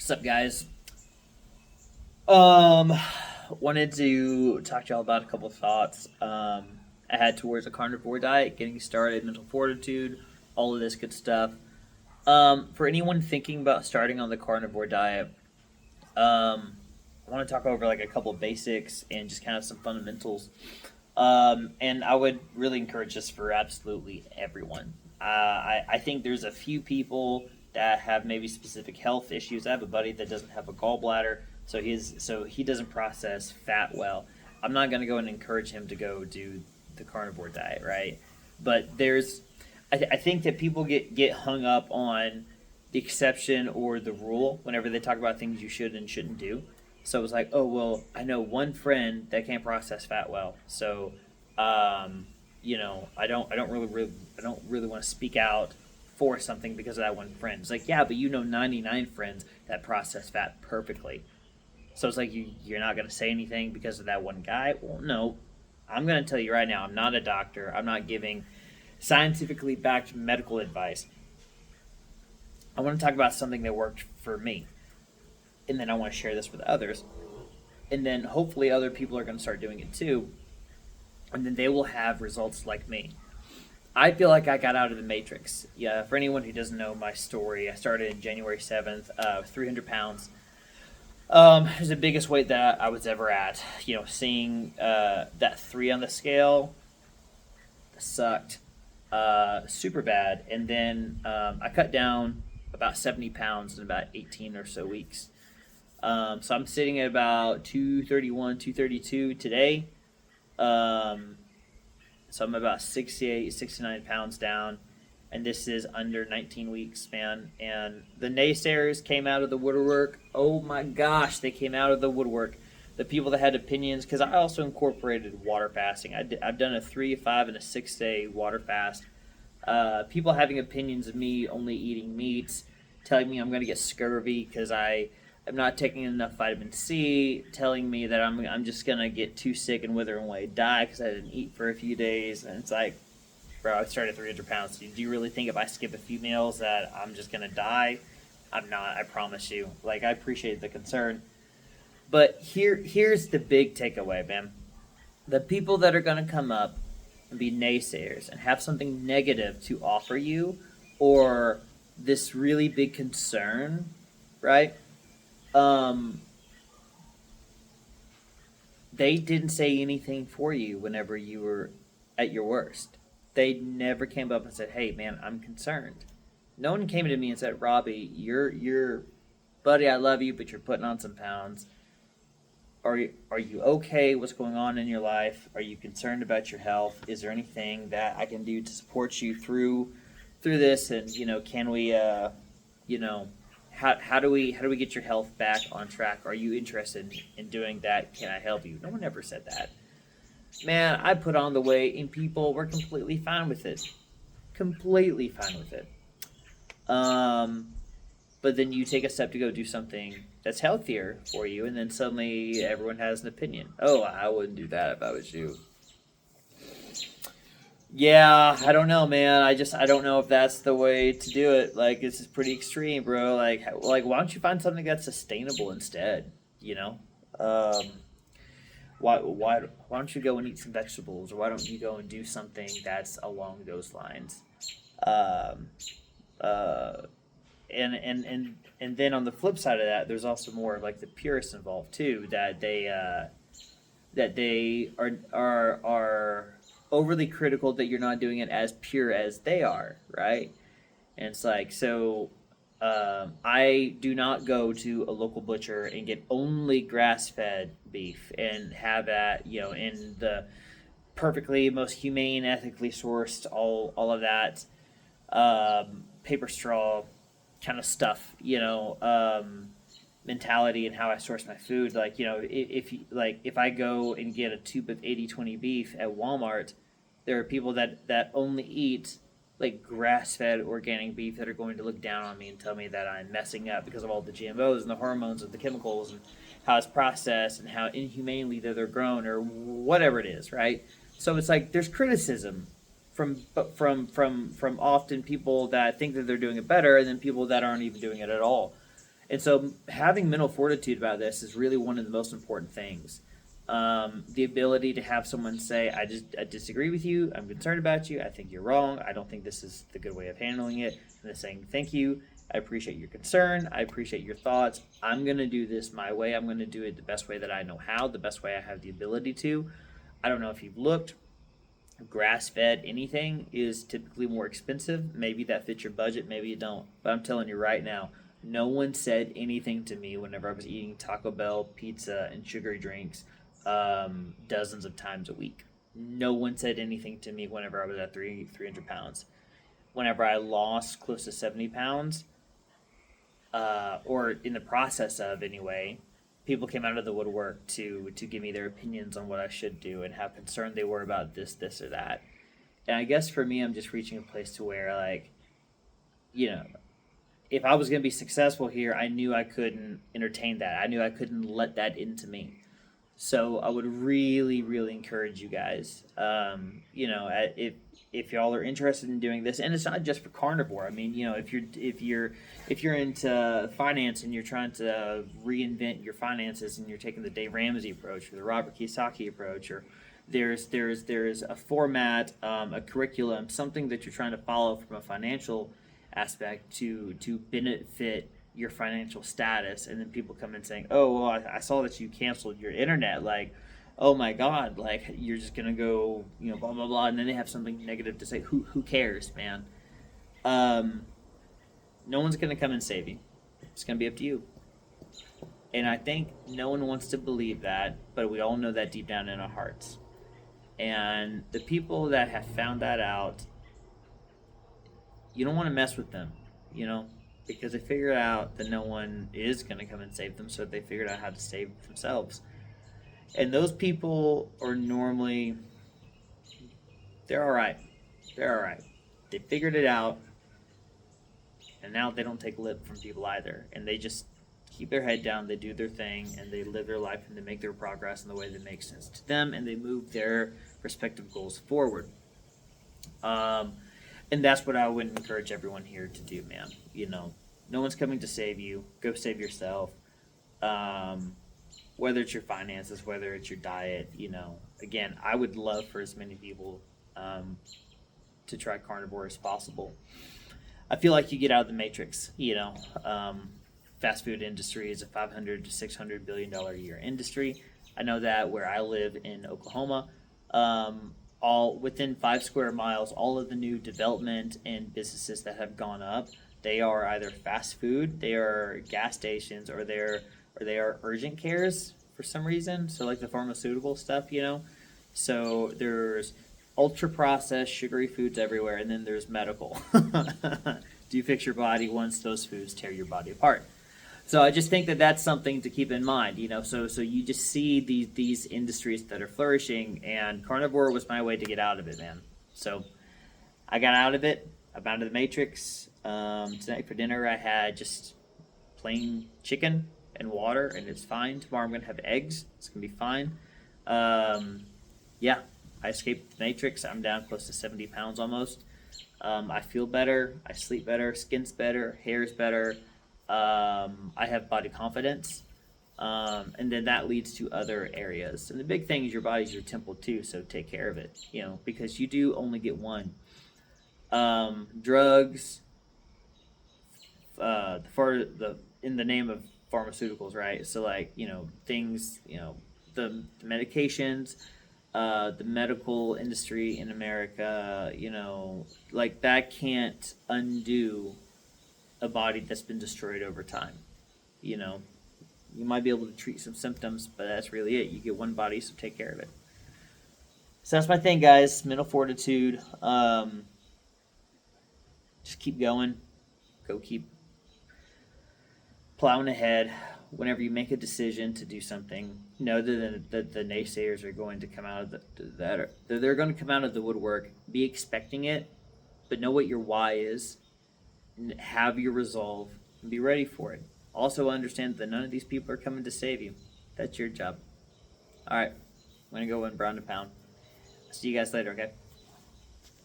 What's up, guys? Um, Wanted to talk to y'all about a couple thoughts I had towards a carnivore diet, getting started, mental fortitude, all of this good stuff. For anyone thinking about starting on the carnivore diet, I want to talk over like a couple of basics and just kind of some fundamentals. And I would really encourage this for absolutely everyone. I think there's a few people that have maybe specific health issues. I have a buddy that doesn't have a gallbladder, so he doesn't process fat well. I'm not going to go and encourage him to go do the carnivore diet, right? But I think that people get hung up on the exception or the rule whenever they talk about things you should and shouldn't do. So it was like, oh well, I know one friend that can't process fat well, so I don't really want to speak out for something because of that one friend. It's like, yeah, but you know 99 friends that process fat perfectly. So it's like you're not gonna say anything because of that one guy. Well, no, I'm gonna tell you right now. I'm not a doctor. I'm not giving scientifically backed medical advice. I want to talk about something that worked for me, and then I want to share this with others, and then hopefully other people are going to start doing it too, and then they will have results like me. I feel like I got out of the matrix. Yeah, for anyone who doesn't know my story, I started in January 7th, 300 pounds. It was the biggest weight that I was ever at. Seeing that 3 on the scale sucked super bad. And then I cut down about 70 pounds in about 18 or so weeks. So I'm sitting at about 231, 232 today. So I'm about 68, 69 pounds down. And this is under 19 weeks, man. And the naysayers came out of the woodwork. Oh my gosh, they came out of the woodwork. The people that had opinions, because I also incorporated water fasting. I've done a 3, 5, and a 6-day water fast. People having opinions of me only eating meats, telling me I'm going to get scurvy because I'm not taking enough vitamin C, telling me that I'm just going to get too sick and wither away, die because I didn't eat for a few days. And it's like, bro, I started 300 pounds. Do you really think if I skip a few meals that I'm just going to die? I'm not, I promise you. Like, I appreciate the concern. But here's the big takeaway, man. The people that are going to come up and be naysayers and have something negative to offer you or this really big concern, right? They didn't say anything for you whenever you were at your worst. They never came up and said, "Hey, man, I'm concerned." No one came to me and said, "Robbie, you're buddy, I love you, but you're putting on some pounds. Are you okay? What's going on in your life? Are you concerned about your health? Is there anything that I can do to support you through this? And can we how do we get your health back on track? Are you interested in doing that? Can I help you?" No one ever said that. Man, I put on the weight and people were completely fine with it. Completely fine with it. But then you take a step to go do something that's healthier for you, and then suddenly everyone has an opinion. Oh, I wouldn't do that if I was you. Yeah, I don't know, man. I don't know if that's the way to do it. Like, this is pretty extreme, bro. Like, why don't you find something that's sustainable instead? You know, um, why don't you go and eat some vegetables, or why don't you go and do something that's along those lines? Um, uh, and then on the flip side of that, there's also more of like the purists involved too. That they are overly critical that you're not doing it as pure as they are, right? And it's like, so I do not go to a local butcher and get only grass-fed beef and have that, in the perfectly most humane, ethically sourced, all of that paper straw kind of stuff, mentality and how I source my food. Like, if I go and get a tube of 80/20 beef at Walmart, there are people that only eat like grass-fed organic beef that are going to look down on me and tell me that I'm messing up because of all the GMOs and the hormones and the chemicals and how it's processed and how inhumanely they're grown or whatever it is, right? So it's like there's criticism from often people that think that they're doing it better and then people that aren't even doing it at all. And so having mental fortitude about this is really one of the most important things. The ability to have someone say, I disagree with you. I'm concerned about you. I think you're wrong. I don't think this is the good way of handling it. And then saying, thank you. I appreciate your concern. I appreciate your thoughts. I'm going to do this my way. I'm going to do it the best way that I know how, the best way I have the ability to. I don't know if you've looked. Grass-fed anything is typically more expensive. Maybe that fits your budget. Maybe you don't. But I'm telling you right now, no one said anything to me whenever I was eating Taco Bell, pizza, and sugary drinks dozens of times a week. No one said anything to me whenever I was at 300 pounds. Whenever I lost close to 70 pounds, or in the process of anyway, people came out of the woodwork to give me their opinions on what I should do and how concerned they were about this, or that. And I guess for me, I'm just reaching a place to where, like, you know, if I was going to be successful here, I knew I couldn't entertain that. I knew I couldn't let that into me. So I would really, really encourage you guys, if y'all are interested in doing this, and it's not just for carnivore. I mean, if you're into finance and you're trying to reinvent your finances and you're taking the Dave Ramsey approach or the Robert Kiyosaki approach, or there's a format, a curriculum, something that you're trying to follow from a financial aspect to benefit your financial status, and then people come in saying, oh, well, I saw that you canceled your internet, like, oh my god, like, you're just gonna go, blah blah blah, and then they have something negative to say. Who cares, man? No one's gonna come and save you. It's gonna be up to you. And I think no one wants to believe that, but we all know that deep down in our hearts. And the people that have found that out, you don't want to mess with them, because they figured out that no one is going to come and save them, so they figured out how to save themselves. And those people are normally, they're all right. They're all right. They figured it out, and now they don't take lip from people either. And they just keep their head down, they do their thing, and they live their life, and they make their progress in the way that makes sense to them, and they move their respective goals forward. And that's what I would encourage everyone here to do, man. No one's coming to save you. Go save yourself. Whether it's your finances, whether it's your diet, Again, I would love for as many people to try carnivore as possible. I feel like you get out of the matrix, Fast food industry is a $500 to $600 billion a year industry. I know that where I live in Oklahoma, all within 5 square miles, all of the new development and businesses that have gone up, they are either fast food, they are gas stations, or they are urgent cares for some reason. So like the pharmaceutical stuff, So there's ultra processed sugary foods everywhere, and then there's medical. Do you fix your body once those foods tear your body apart? So I just think that that's something to keep in mind, So you just see these industries that are flourishing, and carnivore was my way to get out of it, man. So I got out of it. I'm out of the matrix. Tonight for dinner I had just plain chicken and water, and it's fine. Tomorrow I'm gonna have eggs. It's gonna be fine. Yeah, I escaped the matrix. I'm down close to 70 pounds almost. I feel better. I sleep better. Skin's better. Hair's better. I have body confidence, and then that leads to other areas. And the big thing is your body's your temple too, so take care of it, because you do only get one. Drugs, in the name of pharmaceuticals, right? So like, things, the medications, the medical industry in America, like that can't undo a body that's been destroyed over time. You might be able to treat some symptoms, but that's really it. You get one body, so take care of it. So that's my thing, guys. Mental fortitude. Just keep going. Go keep plowing ahead. Whenever you make a decision to do something, know that the naysayers are going to come out of they're going to come out of the woodwork. Be expecting it, but know what your why is. Have your resolve and be ready for it. Also understand that none of these people are coming to save you. That's your job. All right, I'm going to go and pound. See you guys later, okay?